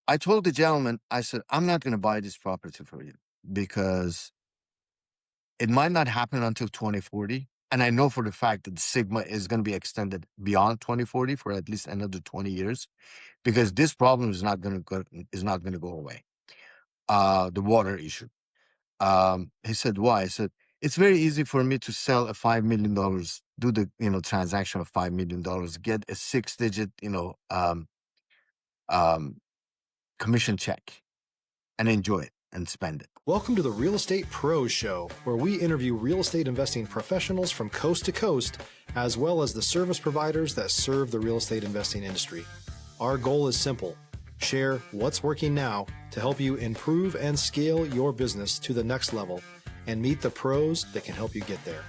I told the gentleman, I said, I'm not going to buy this property for you because it might not happen until 2040. And I know for the fact that Sigma is going to be extended beyond 2040 for at least another 20 years because this problem is not going to go away. The water issue. He said, why? I said, it's very easy for me to sell a $5 million, do the transaction of $5 million, get a 6-digit um, commission check, and enjoy it and spend it. Welcome to the Real Estate Pros Show, where we interview real estate investing professionals from coast to coast, as well as the service providers that serve the real estate investing industry. Our goal is simple: share what's working now to help you improve and scale your business to the next level and meet the pros that can help you get there.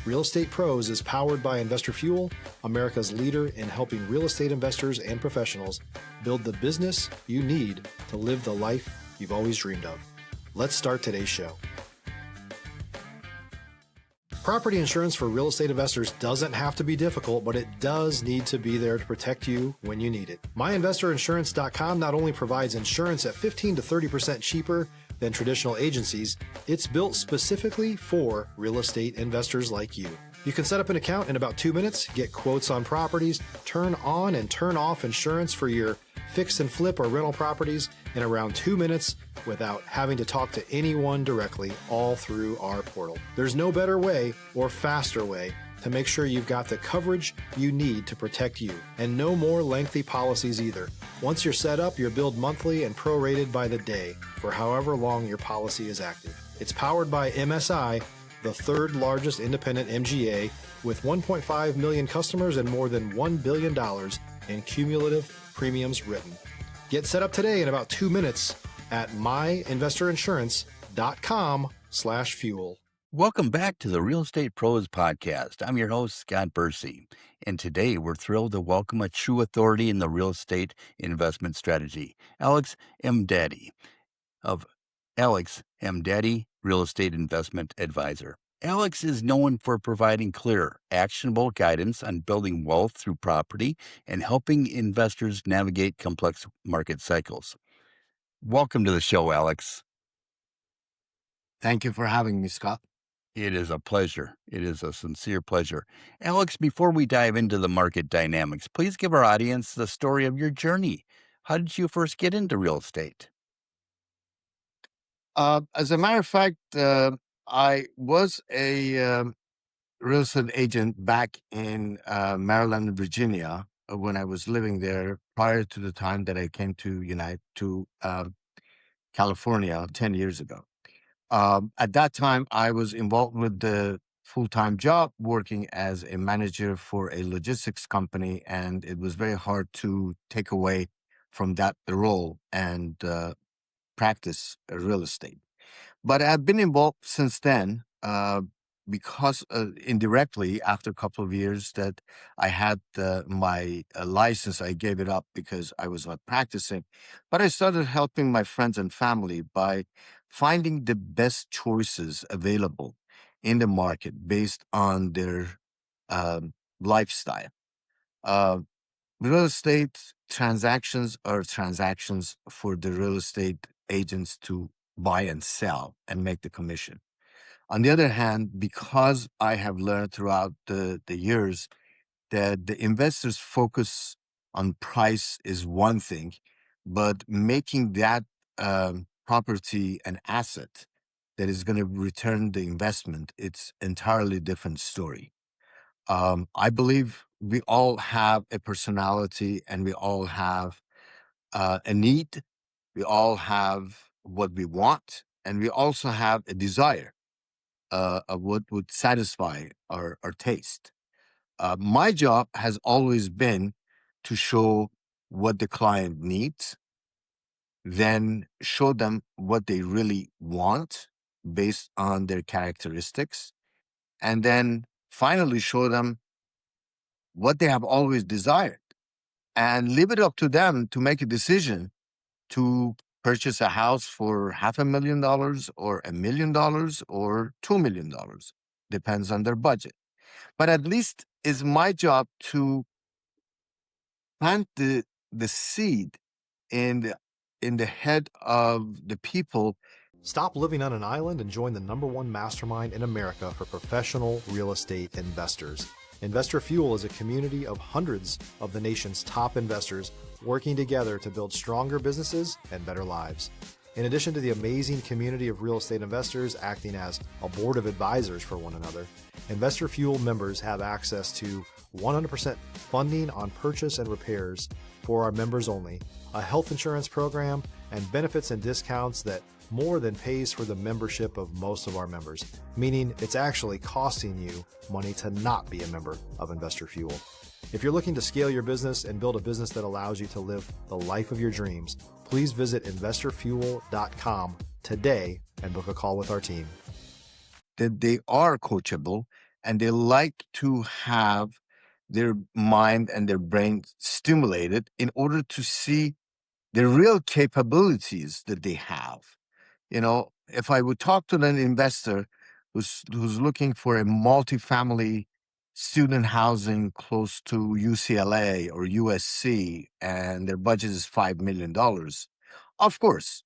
Real Estate Pros is powered by Investor Fuel, America's leader in helping real estate investors and professionals build the business you need to live the life you've always dreamed of. Let's start today's show. Property insurance for real estate investors doesn't have to be difficult, but it does need to be there to protect you when you need it. MyInvestorInsurance.com not only provides insurance at 15 to 30% cheaper than traditional agencies, it's built specifically for real estate investors like you. You can set up an account in about 2 minutes, get quotes on properties, turn on and turn off insurance for your fix and flip or rental properties in around 2 minutes without having to talk to anyone directly, all through our portal. There's no better way or faster way to make sure you've got the coverage you need to protect you, and no more lengthy policies either. Once you're set up, you're billed monthly and prorated by the day for however long your policy is active. It's powered by MSI, the third largest independent MGA, with 1.5 million customers and more than $1 billion in cumulative premiums written. Get set up today in about 2 minutes at myinvestorinsurance.com/fuel. Welcome back to the Real Estate Pros Podcast. I'm your host, Scott Bursey, and today we're thrilled to welcome a true authority in the real estate investment strategy, Alex Emdadi of Alex Emdadi Real Estate Investment Advisor. Alex is known for providing clear, actionable guidance on building wealth through property and helping investors navigate complex market cycles. Welcome to the show, Alex. Thank you for having me, Scott. It is a pleasure. It is a sincere pleasure. Alex, before we dive into the market dynamics, please give our audience the story of your journey. How did you first get into real estate? As a matter of fact, I was a real estate agent back in Maryland and Virginia when I was living there prior to the time that I came to California 10 years ago. At that time, I was involved with the full-time job working as a manager for a logistics company, and it was very hard to take away from that role and practice real estate. But I've been involved since then because indirectly, after a couple of years that I had my license, I gave it up because I was not practicing. But I started helping my friends and family by finding the best choices available in the market based on their lifestyle. Uh, Real estate transactions are transactions for the real estate agents to buy and sell and make the commission. On the other hand, because I have learned throughout the years that the investors focus on price is one thing, but making that property an asset that is going to return the investment, it's entirely different story. I believe we all have a personality and we all have a need. We all have what we want, and we also have a desire of what would satisfy our taste. My job has always been to show what the client needs, then show them what they really want based on their characteristics, and then finally show them what they have always desired and leave it up to them to make a decision to purchase a house for $500,000 or $1 million or $2 million. Depends on their budget. But at least it's my job to plant the seed in in the head of the people. Stop living on an island and join the #1 mastermind in America for professional real estate investors. Investor Fuel is a community of hundreds of the nation's top investors working together to build stronger businesses and better lives. In addition to the amazing community of real estate investors acting as a board of advisors for one another, Investor Fuel members have access to 100% funding on purchase and repairs for our members only, a health insurance program, and benefits and discounts that more than pays for the membership of most of our members, meaning it's actually costing you money to not be a member of Investor Fuel. If you're looking to scale your business and build a business that allows you to live the life of your dreams, please visit investorfuel.com today and book a call with our team. That they are coachable and they like to have their mind and their brain stimulated in order to see the real capabilities that they have. You know, if I would talk to an investor who's looking for a multifamily student housing close to UCLA or USC and their budget is $5 million, of course,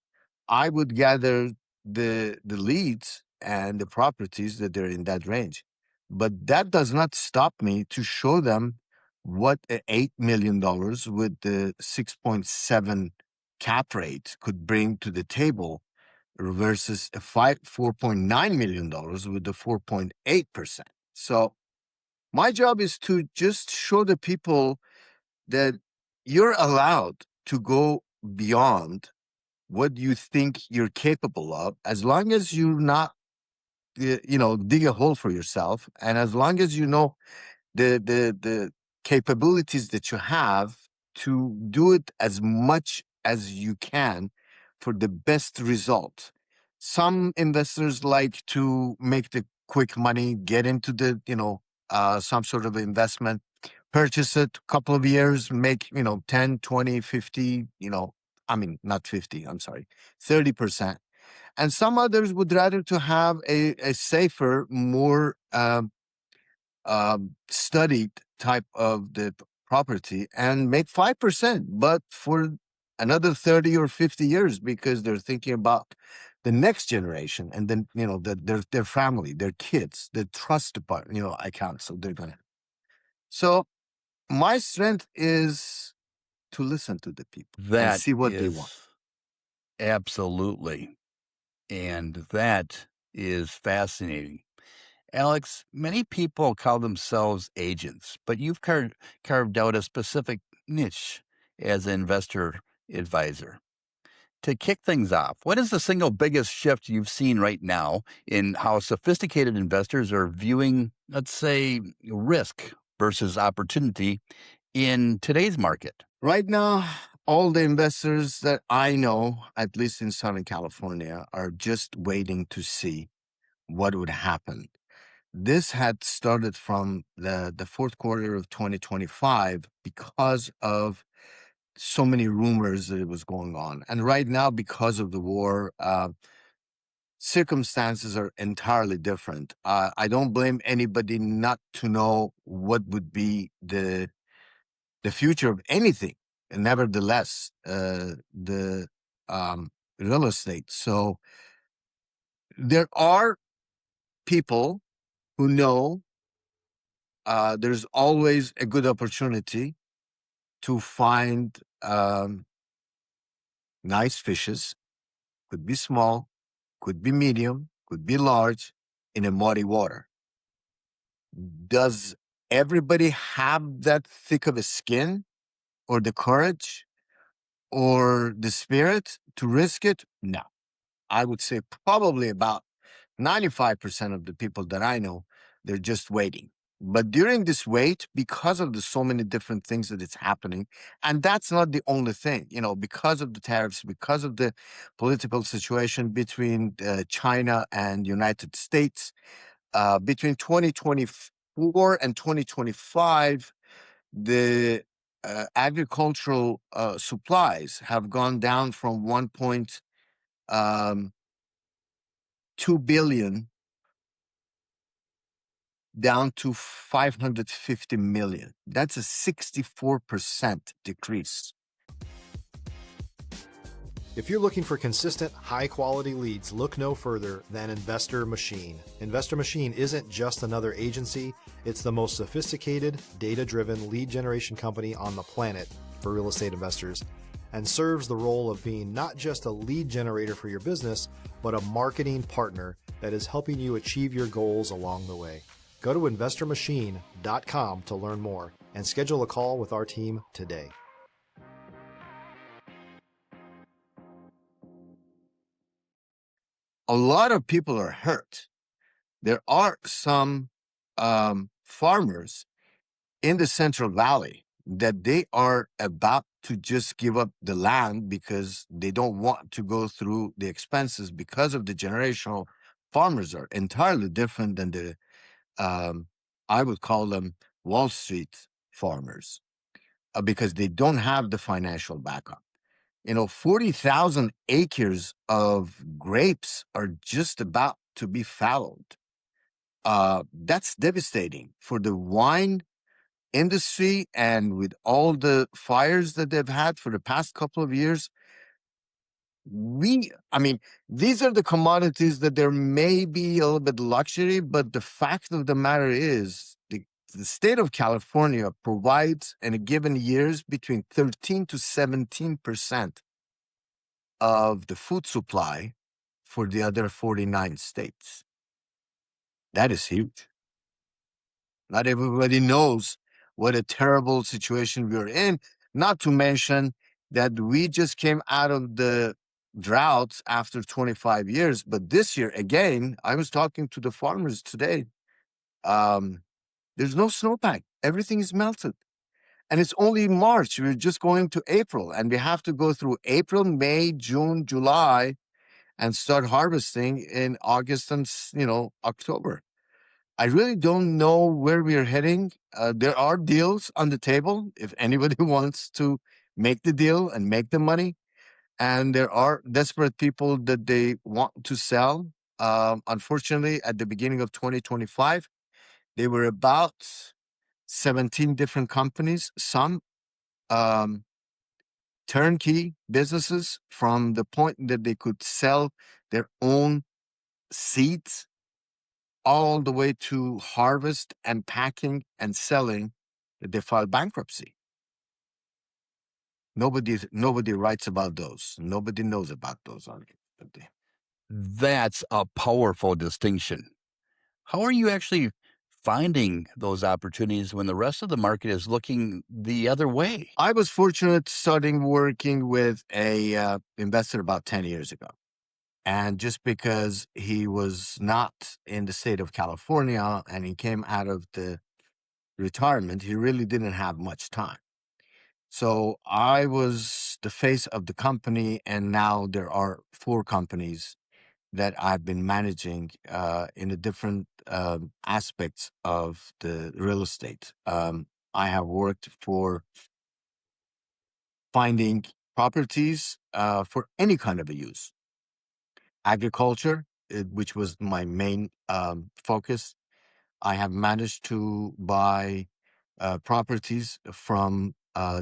I would gather the leads and the properties that they're in that range. But that does not stop me to show them what $8 million with the 6.7 cap rate could bring to the table versus a $4.9 million with the 4.8%. So my job is to just show the people that you're allowed to go beyond what you think you're capable of, as long as you're not, dig a hole for yourself, and as long as you know the capabilities that you have to do it as much as you can for the best result. Some investors like to make the quick money, get into the, some sort of investment, purchase it, couple of years, make, 10, 20, 50, not 50, I'm sorry, 30%. And some others would rather to have a safer, more studied type of the property and make 5%, but for another 30 or 50 years, because they're thinking about the next generation and then, their family, their kids, the trust department, accounts. So they're going to. So my strength is to listen to the people and That see what they is want. absolutely. And that is fascinating. Alex, many people call themselves agents, but you've carved out a specific niche as an investor advisor. To kick things off, what is the single biggest shift you've seen right now in how sophisticated investors are viewing, let's say, risk versus opportunity in today's market? Right now, all the investors that I know, at least in Southern California, are just waiting to see what would happen. This had started from the fourth quarter of 2025 because of so many rumors that it was going on. And right now, because of the war, circumstances are entirely different. I don't blame anybody not to know what would be the future of anything. And nevertheless, the real estate. So there are people who know there's always a good opportunity to find nice fishes. Could be small, could be medium, could be large, in a muddy water. Does everybody have that thick of a skin or the courage or the spirit to risk it? No. I would say probably about 95% of the people that I know, they're just waiting. But during this wait, because of the so many different things that it's happening, and that's not the only thing, because of the tariffs, because of the political situation between China and United States, between 2024 and 2025, the agricultural supplies have gone down from 1.2 billion down to 550 million. That's a 64% decrease. If you're looking for consistent, high-quality leads, look no further than Investor Machine. Investor Machine isn't just another agency, it's the most sophisticated, data-driven lead generation company on the planet for real estate investors, and serves the role of being not just a lead generator for your business, but a marketing partner that is helping you achieve your goals along the way. Go to investormachine.com to learn more and schedule a call with our team today. A lot of people are hurt. There are some farmers in the Central Valley that they are about to just give up the land because they don't want to go through the expenses because of the generational farmers are entirely different than the, I would call them Wall Street farmers because they don't have the financial backup. 40,000 acres of grapes are just about to be fallowed. That's devastating for the wine industry, and with all the fires that they've had for the past couple of years. These are the commodities that there may be a little bit luxury, but the fact of the matter is the state of California provides in a given years between 13 to 17% of the food supply for the other 49 states. That is huge. Not everybody knows what a terrible situation we're in, not to mention that we just came out of the droughts after 25 years. But this year, again, I was talking to the farmers today. There's no snowpack. Everything is melted. And it's only March. We're just going to April. And we have to go through April, May, June, July, and start harvesting in August and, October. I really don't know where we are heading. There are deals on the table if anybody wants to make the deal and make the money. And there are desperate people that they want to sell. Unfortunately, at the beginning of 2025, there were about 17 different companies, some turnkey businesses from the point that they could sell their own seeds all the way to harvest and packing and selling, that they filed bankruptcy. Nobody writes about those. Nobody knows about those. That's a powerful distinction. How are you actually finding those opportunities when the rest of the market is looking the other way? I was fortunate starting working with a investor about 10 years ago. And just because he was not in the state of California and he came out of the retirement, he really didn't have much time. So I was the face of the company, and now there are 4 companies that I've been managing in the different aspects of the real estate. I have worked for finding properties for any kind of a use. Agriculture, which was my main focus. I have managed to buy properties from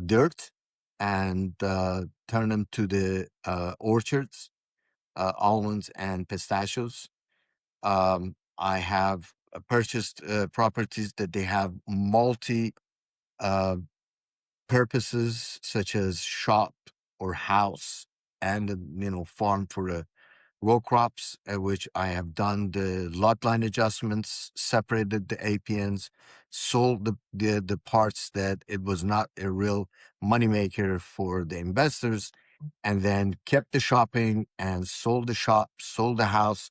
dirt and turn them to the orchards, almonds and pistachios. I have purchased properties that they have multi purposes, such as shop or house, and farm for the row crops, which I have done the lot line adjustments, separated the APNs, sold the parts that it was not a real moneymaker for the investors, and then kept the shopping and sold the shop, sold the house,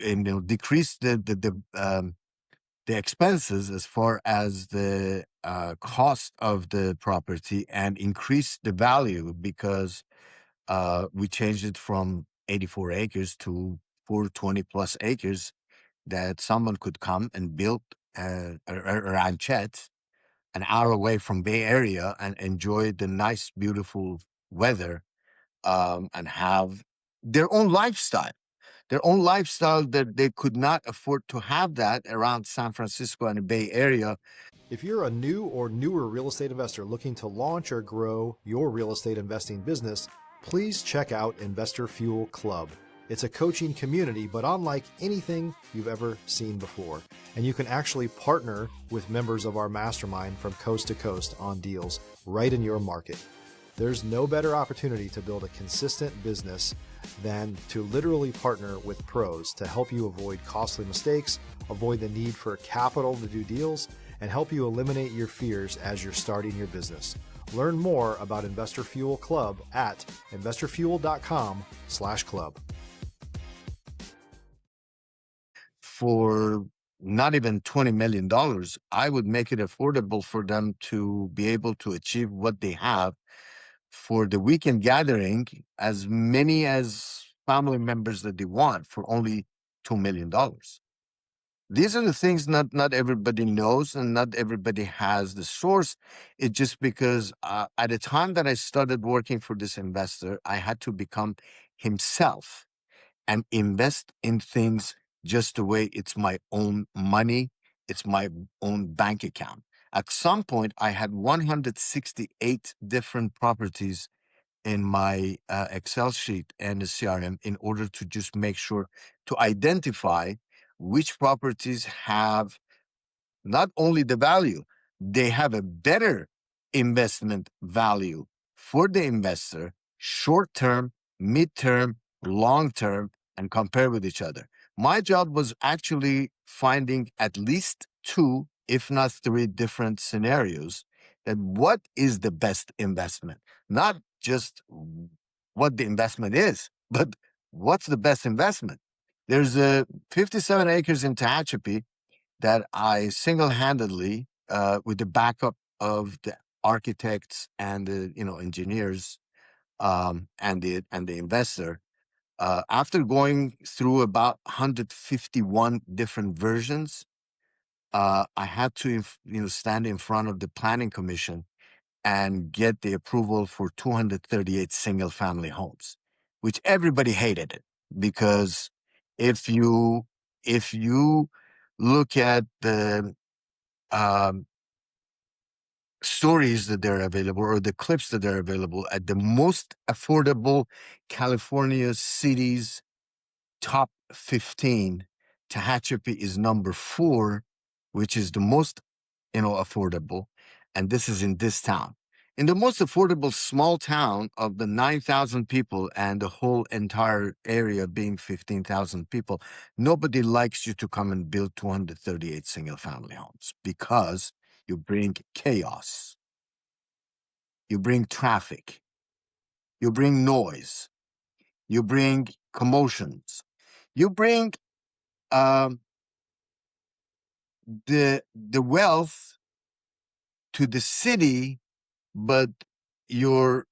and decreased the expenses as far as the cost of the property, and increased the value because we changed it from 84 acres to 420 plus acres that someone could come and build a ranchette an hour away from Bay Area and enjoy the nice, beautiful weather and have their own lifestyle. Their own lifestyle that they could not afford to have that around San Francisco and the Bay Area. If you're a new or newer real estate investor looking to launch or grow your real estate investing business, please check out Investor Fuel Club. It's a coaching community, but unlike anything you've ever seen before. And you can actually partner with members of our mastermind from coast to coast on deals right in your market. There's no better opportunity to build a consistent business than to literally partner with pros to help you avoid costly mistakes, avoid the need for capital to do deals, and help you eliminate your fears as you're starting your business. Learn more about Investor Fuel Club at investorfuel.com/club. For not even $20 million, I would make it affordable for them to be able to achieve what they have for the weekend gathering, as many as family members that they want, for only $2 million. These are the things not everybody knows and not everybody has the source. It's just because at the time that I started working for this investor, I had to become himself and invest in things just the way it's my own money, it's my own bank account. At some point, I had 168 different properties in my Excel sheet and the CRM in order to just make sure to identify which properties have not only the value, they have a better investment value for the investor, short term, mid term, long term, and compare with each other. My job was actually finding at least two, if not three different scenarios that what is the best investment, not just what the investment is, but what's the best investment. There's 57 acres in Tehachapi that I single-handedly, with the backup of the architects and the engineers, and the investor, after going through about 151 different versions, I had to stand in front of the planning commission and get the approval for 238 single-family homes, which everybody hated it because if you look at the um, stories that they're available or the clips that are available at the most affordable California cities top 15, Tehachapi is number 4, which is the most affordable, and this is in this town. In the most affordable small town of the 9,000 people and the whole entire area being 15,000 people, nobody likes you to come and build 238 single-family homes because you bring chaos, you bring traffic, you bring noise, you bring commotions, you bring um, the wealth to the city, but your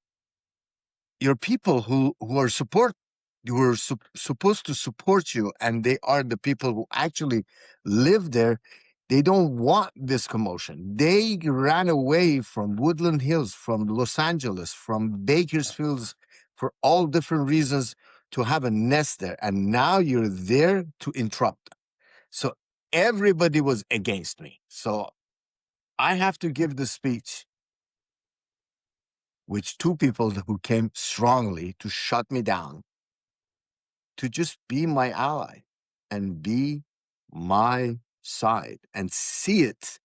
people who are supposed to support you, and they are the people who actually live there, they don't want this commotion. They ran away from Woodland Hills, from Los Angeles, from Bakersfield, for all different reasons, to have a nest there, and now you're there to interrupt. So everybody was against me. So I have to give the speech, which two people who came strongly to shut me down, to just be my ally and be my side and see it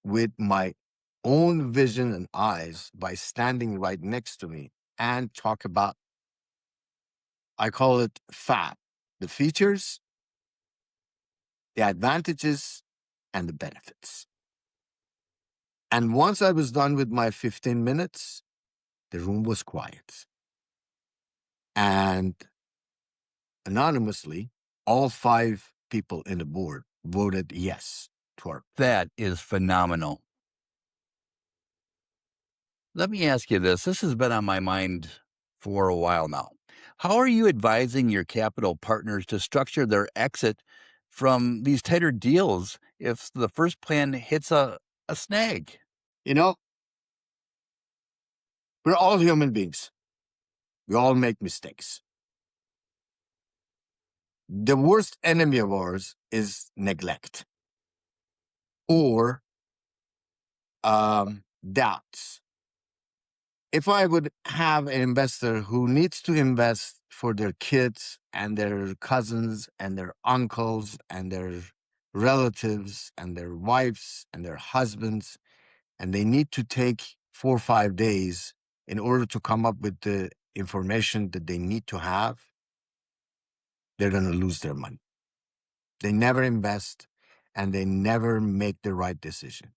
with my own vision and eyes by standing right next to me and talk about, I call it FAB, the features, the advantages, and the benefits. And once I was done with my 15 minutes, the room was quiet. And anonymously, all 5 people in the board voted yes to our. That is phenomenal. Let me ask you this. This has been on my mind for a while now. How are you advising your capital partners to structure their exit from these tighter deals if the first plan hits a snag? We're all human beings. We all make mistakes. The worst enemy of ours is neglect or doubts. if I would have an investor who needs to invest for their kids and their cousins and their uncles and their relatives and their wives and their husbands, and they need to take 4 or 5 days in order to come up with the information that they need to have, they're going to lose their money. They never invest and they never make the right decision.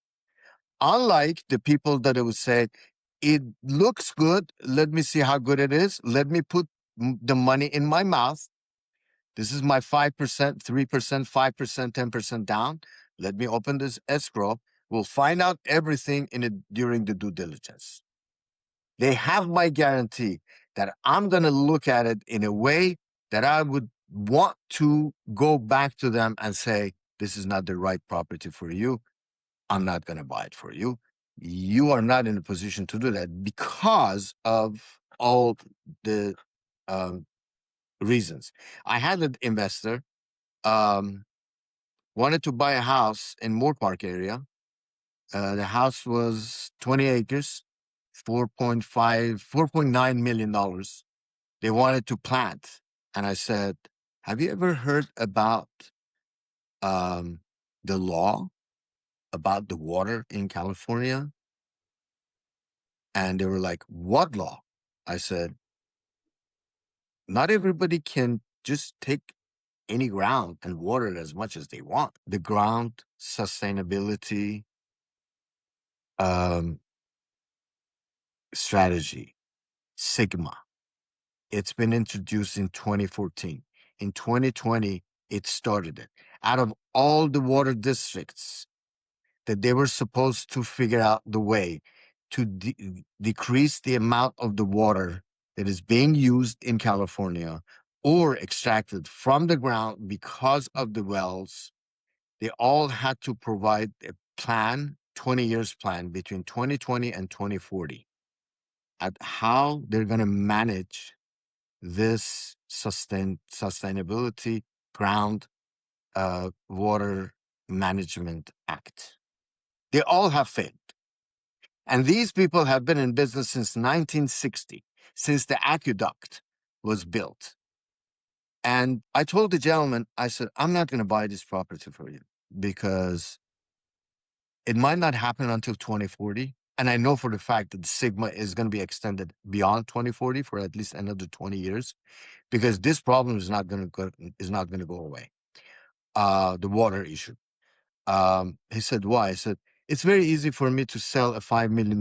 Unlike the people that would say, it looks good, let me see how good it is, let me put the money in my mouth. This is my 5%, 3%, 5%, 10% down. Let me open this escrow. We'll find out everything during the due diligence. They have my guarantee that I'm going to look at it in a way that I would want to go back to them and say, this is not the right property for you. I'm not going to buy it for you. You are not in a position to do that because of all the reasons. I had an investor wanted to buy a house in Moore Park area. The house was 20 acres, $4.9 million. They wanted to plant. And I said, have you ever heard about the law about the water in California? And they were like, what law? I said, not everybody can just take any ground and water it as much as they want. The ground sustainability strategy, Sigma. It's been introduced in 2014. In 2020, it started it. Out of all the water districts that they were supposed to figure out the way to decrease the amount of the water that is being used in California or extracted from the ground because of the wells, they all had to provide a plan, 20 years plan between 2020 and 2040 at how they're going to manage this sustainability ground water management act. They all have failed. And these people have been in business since 1960, since the aqueduct was built. And I told the gentleman, I said, I'm not going to buy this property for you because it might not happen until 2040. And I know for the fact that Sigma is going to be extended beyond 2040 for at least another 20 years, because this problem is not going to go away. The water issue. He said, why? I said, it's very easy for me to sell a $5 million,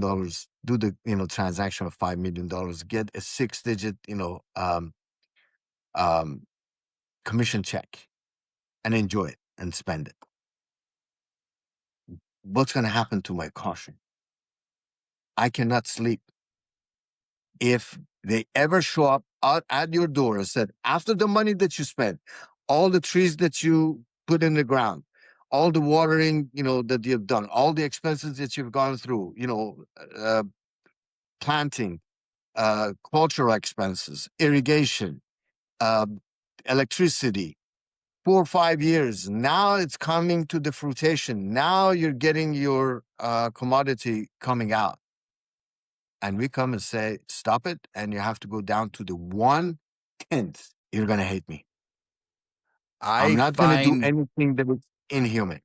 do the transaction of $5 million, get a 6-digit commission check, and enjoy it and spend it. What's going to happen to my caution? I cannot sleep. If they ever show up out at your door and said, after the money that you spent, all the trees that you put in the ground, all the watering, that you've done, all the expenses that you've gone through, planting, cultural expenses, irrigation, electricity, 4 or 5 years. Now it's coming to the fruition. Now you're getting your commodity coming out. And we come and say, stop it. And you have to go down to the 1/10. You're going to hate me. I'm I not going to do find anything that is inhuman.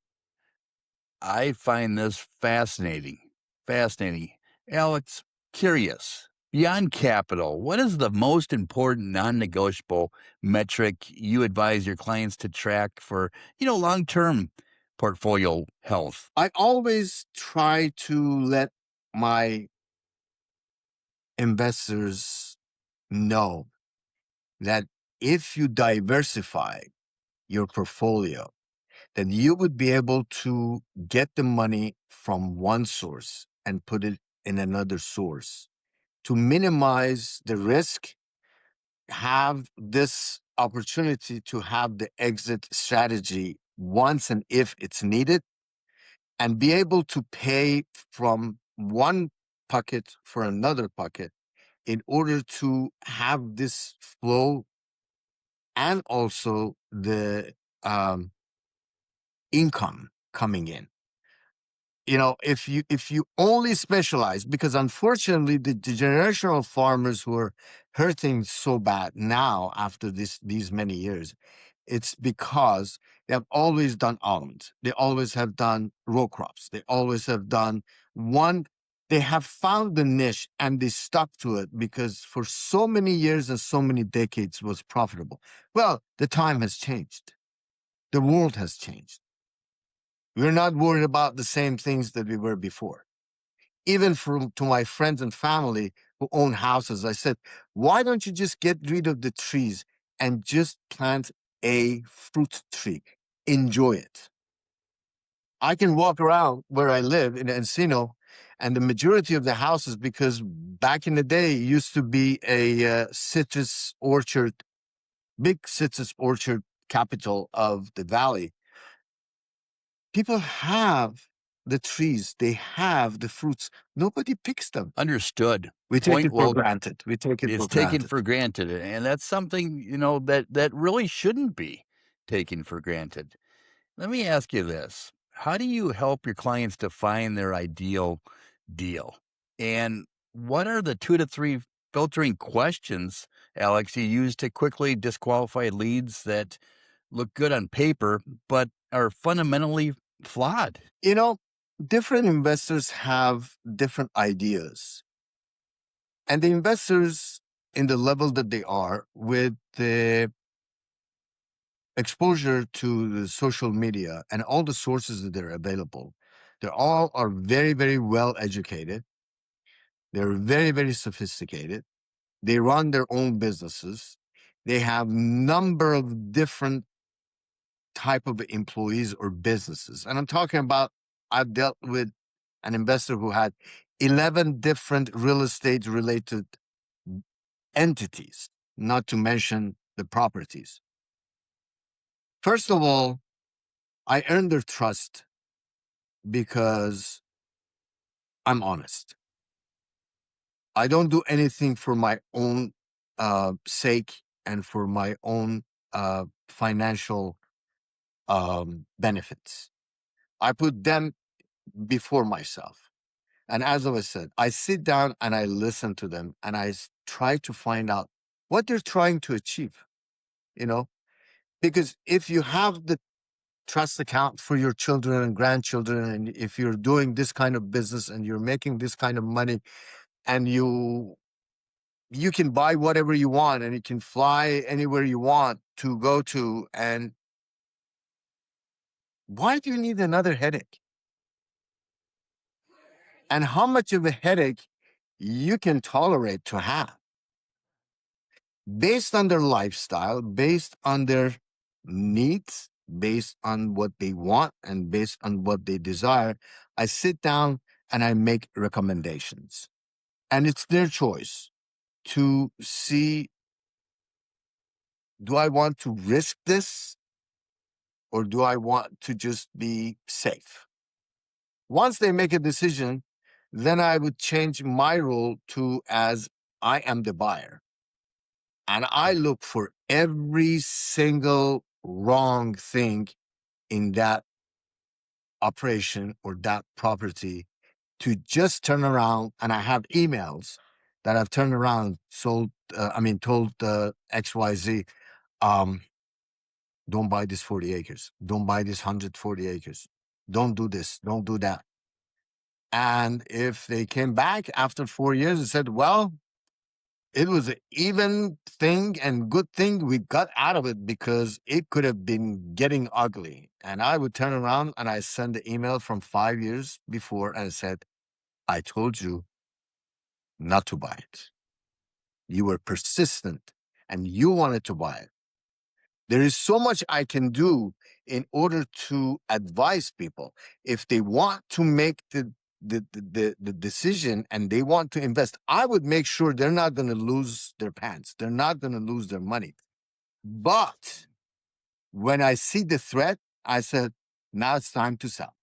I find this fascinating. Fascinating. Alex, curious. Beyond capital, what is the most important non-negotiable metric you advise your clients to track for, long-term portfolio health? I always try to let my investors know that if you diversify your portfolio, then you would be able to get the money from one source and put it in another source to minimize the risk, have this opportunity to have the exit strategy once and if it's needed, and be able to pay from one pocket for another pocket in order to have this flow and also the income coming in. if you only specialize, because unfortunately the generational farmers who are hurting so bad now after these many years, it's because they have always done almonds. They always have done row crops. They always have done one. They have found the niche and they stuck to it because for so many years and so many decades was profitable. Well, the time has changed. The world has changed. We're not worried about the same things that we were before. Even to my friends and family who own houses, I said, why don't you just get rid of the trees and just plant a fruit tree? Enjoy it. I can walk around where I live in Encino, and the majority of the houses, because back in the day, it used to be a citrus orchard, big citrus orchard capital of the valley. People have the trees, they have the fruits. Nobody picks them. Understood. We take Point it for well. granted. We take it It's for taken granted. for granted, and that's something, that really shouldn't be taken for granted. Let me ask you this. How do you help your clients define their ideal deal? And what are the 2 to 3 filtering questions, Alex, you use to quickly disqualify leads that look good on paper but are fundamentally flawed? Different investors have different ideas. And the investors in the level that they are, with the exposure to the social media and all the sources that are available, they all are very, very well educated. They're very, very sophisticated. They run their own businesses. They have number of different type of employees or businesses. And I'm talking about, I've dealt with an investor who had 11 different real estate related entities, not to mention the properties. First of all, I earned their trust because I'm honest. I don't do anything for my own sake and for my own financial benefits. I put them before myself. And as I said, I sit down and I listen to them and I try to find out what they're trying to achieve, because if you have the trust account for your children and grandchildren, and if you're doing this kind of business and you're making this kind of money, and you can buy whatever you want and you can fly anywhere you want to go to, and why do you need another headache? And how much of a headache you can tolerate to have based on their lifestyle, based on their needs, based on what they want, and based on what they desire. I sit down and I make recommendations. And it's their choice to see, do I want to risk this or do I want to just be safe? Once they make a decision, then I would change my role to as I am the buyer. And I look for every single wrong thing in that operation or that property to just turn around. And I have emails that I've turned around, told XYZ, don't buy this 40 acres. Don't buy this 140 acres. Don't do this. Don't do that. And if they came back after 4 years and said, well, it was an even thing and good thing we got out of it because it could have been getting ugly. And I would turn around and I send the email from 5 years before and said, I told you not to buy it. You were persistent and you wanted to buy it. There is so much I can do in order to advise people. If they want to make the decision and they want to invest, I would make sure they're not going to lose their pants. They're not going to lose their money. But when I see the threat, I said, now it's time to sell.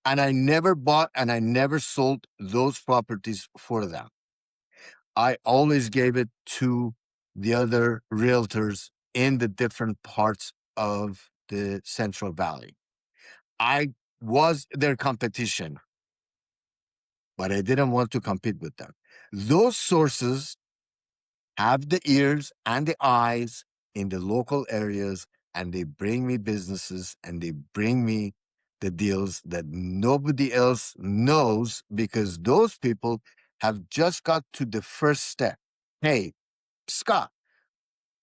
And I never bought and I never sold those properties for them. I always gave it to the other realtors in the different parts of the Central Valley. I was their competition, but I didn't want to compete with them. Those sources have the ears and the eyes in the local areas, and they bring me businesses and they bring me the deals that nobody else knows, because those people have just got to the first step. Hey, Scott,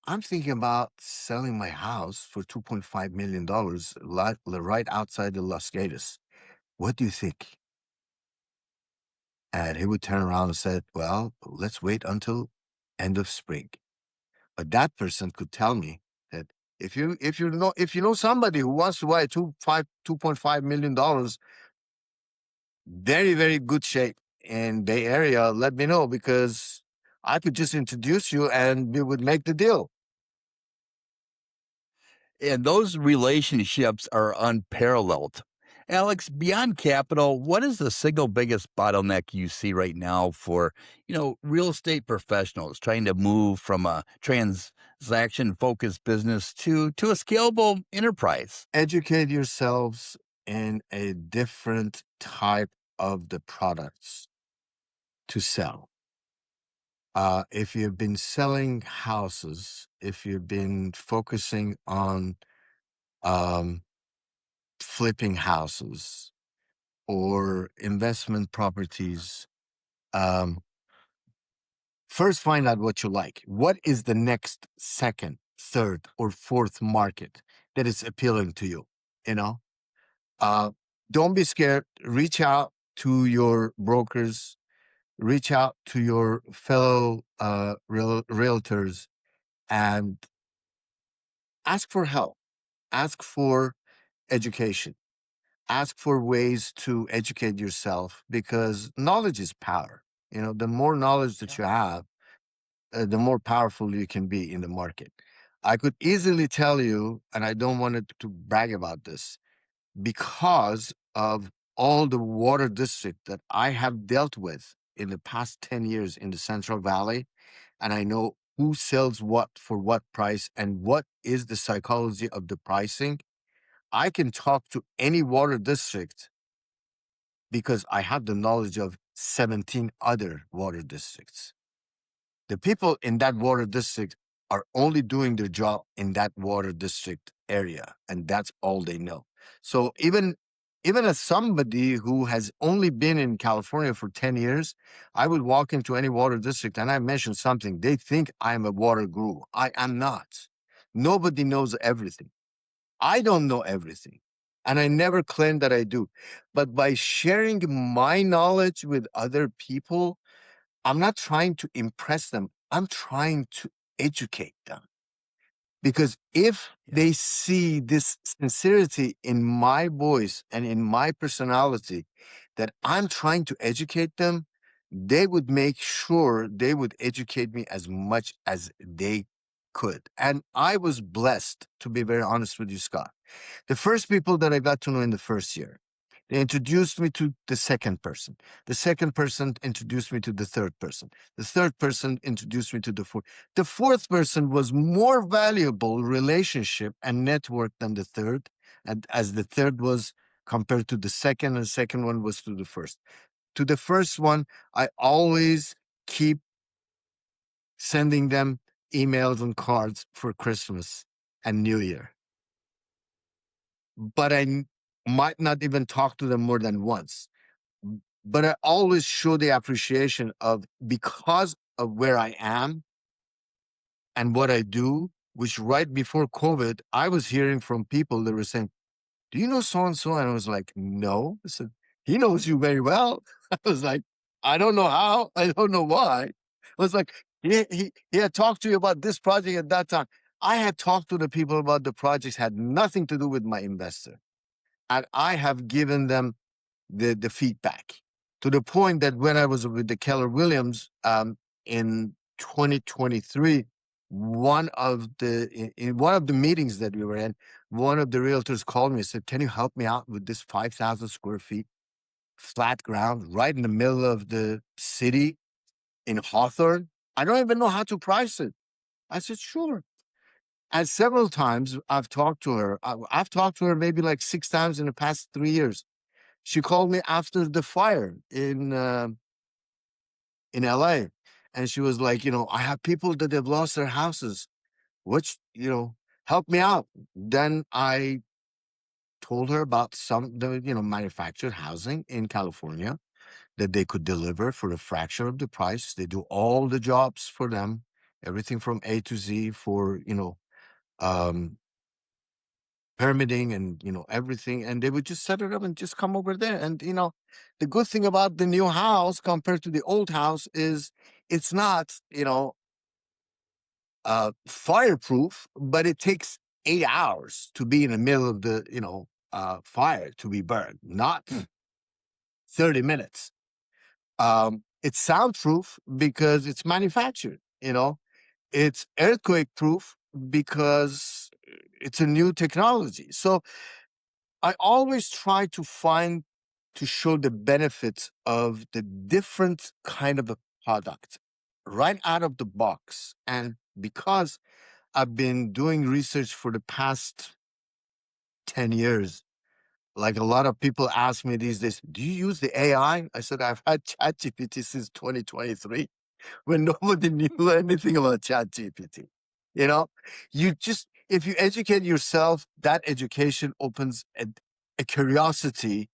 I'm thinking about selling my house for $2.5 million right outside of Las Vegas. What do you think? And he would turn around and said, well, let's wait until end of spring. But that person could tell me that if you know somebody who wants to buy $2.5 million, very, very good shape in Bay Area, let me know, because I could just introduce you and we would make the deal. And those relationships are unparalleled. Alex, beyond capital, what is the single biggest bottleneck you see right now for, real estate professionals trying to move from a transaction focused business to a scalable enterprise? Educate yourselves in a different type of the products to sell. If you've been selling houses, if you've been focusing on flipping houses or investment properties, first find out what you like. What is the next, second, third, or fourth market that is appealing to you? Uh, don't be scared. Reach out to your brokers. Reach out to your fellow realtors and ask for help. Ask for education. Ask for ways to educate yourself, because knowledge is power. The more knowledge that you have, the more powerful you can be in the market. I could easily tell you, and I don't want to brag about this, because of all the water district that I have dealt with in the past 10 years in the Central Valley, and I know who sells what for what price and what is the psychology of the pricing. I can talk to any water district because I have the knowledge of 17 other water districts. The people in that water district are only doing their job in that water district area, and that's all they know. So even as somebody who has only been in California for 10 years, I would walk into any water district and I mention something. They think I'm a water guru. I am not. Nobody knows everything. I don't know everything. And I never claim that I do. But by sharing my knowledge with other people, I'm not trying to impress them. I'm trying to educate them. Because if they see this sincerity in my voice and in my personality, that I'm trying to educate them, they would make sure they would educate me as much as they could. And I was blessed, to be very honest with you, Scott. The first people that I got to know in the first year, they introduced me to the second person. The second person introduced me to the third person. The third person introduced me to the fourth. The fourth person was more valuable relationship and network than the third, and as the third was compared to the second, and the second one was to the first. To the first one, I always keep sending them emails and cards for Christmas and New Year. But I might not even talk to them more than once. But I always show the appreciation of, because of where I am and what I do, which right before COVID, I was hearing from people that were saying, do you know so-and-so? And I was like, no. I said, he knows you very well. I was like, I don't know how. I don't know why. I was like, he had talked to you about this project at that time. I had talked to the people about the projects, had nothing to do with my investor. And I have given them the feedback, to the point that when I was with the Keller Williams in 2023, in one of the meetings that we were in, one of the realtors called me and said, can you help me out with this 5,000 square feet flat ground right in the middle of the city in Hawthorne? I don't even know how to price it. I said, sure. And several times I've talked to her. I've talked to her maybe like 6 times in the past 3 years. She called me after the fire in LA, and she was like, I have people that have lost their houses. Which, help me out. Then I told her about manufactured housing in California that they could deliver for a fraction of the price. They do all the jobs for them, everything from A to Z for, um, permitting and, everything. And they would just set it up and just come over there. And, the good thing about the new house compared to the old house is it's not, fireproof, but it takes 8 hours to be in the middle of the, fire to be burned, not 30 minutes. It's soundproof because it's manufactured, it's earthquake proof because it's a new technology. So I always try to show the benefits of the different kind of a product right out of the box. And because I've been doing research for the past 10 years. Like a lot of people ask me these days, do you use the AI? I said, I've had ChatGPT since 2023 when nobody knew anything about ChatGPT. You know, if you educate yourself, that education opens a curiosity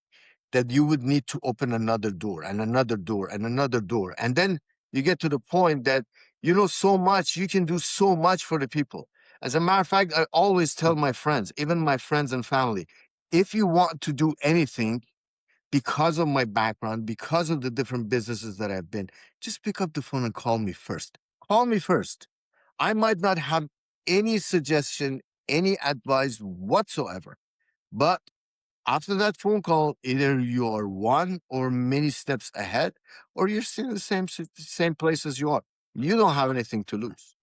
that you would need to open another door and another door and another door. And then you get to the point that you know so much, you can do so much for the people. As a matter of fact, I always tell my friends, even my friends and family, if you want to do anything because of my background, because of the different businesses that I've been, just pick up the phone and call me first. Call me first. I might not have any suggestion, any advice whatsoever, but after that phone call, either you're one or many steps ahead, or you're still in the same place as you are. You don't have anything to lose.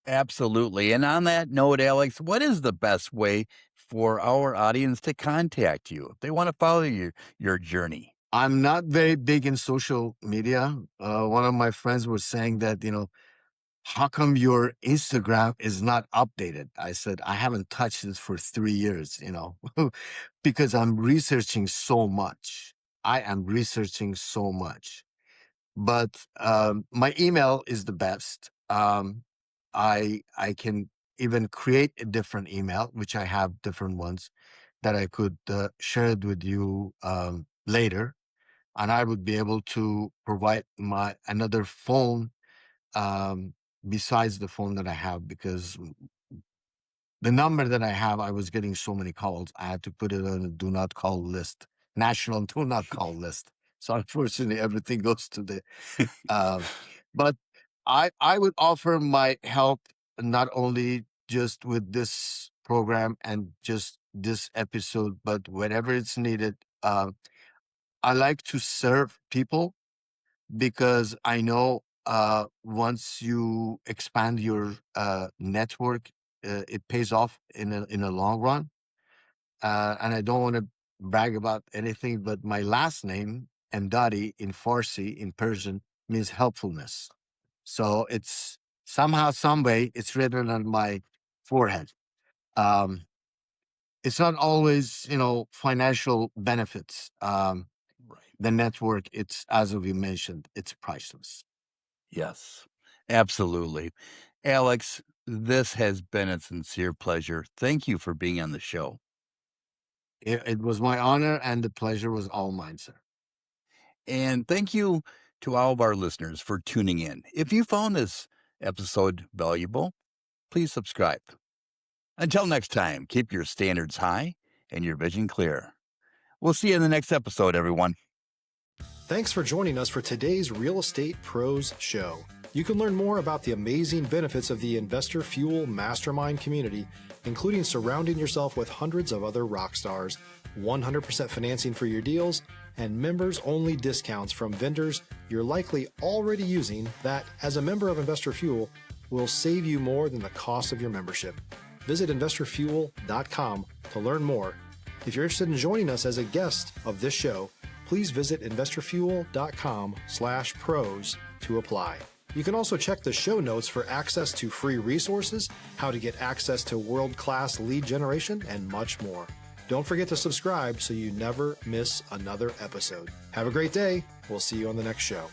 Absolutely. And on that note, Alex, what is the best way for our audience to contact you if they want to follow your journey? I'm not very big in social media. One of my friends was saying that, how come your Instagram is not updated? I said, I haven't touched it for 3 years, because I'm researching so much. I am researching so much. But my email is the best. I can even create a different email, which I have different ones that I could share it with you later, and I would be able to provide my another phone um, besides the phone that I have, because the number that I have, I was getting so many calls. I had to put it on a do not call list, national do not call list. So unfortunately, everything goes to the. Uh, but I would offer my help not only just with this program and just this episode, but whenever it's needed. I like to serve people because I know once you expand your network, it pays off in a long run. And I don't want to brag about anything, but my last name, Emdadi, in Farsi, in Persian, means helpfulness. So it's somehow, some way, it's written on my forehead. Um, it's not always, financial benefits. Right. The network, it's as we mentioned, it's priceless. Yes, absolutely. Alex, this has been a sincere pleasure. Thank you for being on the show. It was my honor, and the pleasure was all mine, sir. And thank you to all of our listeners for tuning in. If you found this episode valuable, please subscribe. Until next time, keep your standards high and your vision clear. We'll see you in the next episode, everyone. Thanks for joining us for today's Real Estate Pros Show. You can learn more about the amazing benefits of the Investor Fuel Mastermind community, including surrounding yourself with hundreds of other rock stars, 100% financing for your deals, and members-only discounts from vendors you're likely already using that, as a member of Investor Fuel, will save you more than the cost of your membership. Visit investorfuel.com to learn more. If you're interested in joining us as a guest of this show, please visit investorfuel.com/pros to apply. You can also check the show notes for access to free resources, how to get access to world-class lead generation, and much more. Don't forget to subscribe so you never miss another episode. Have a great day. We'll see you on the next show.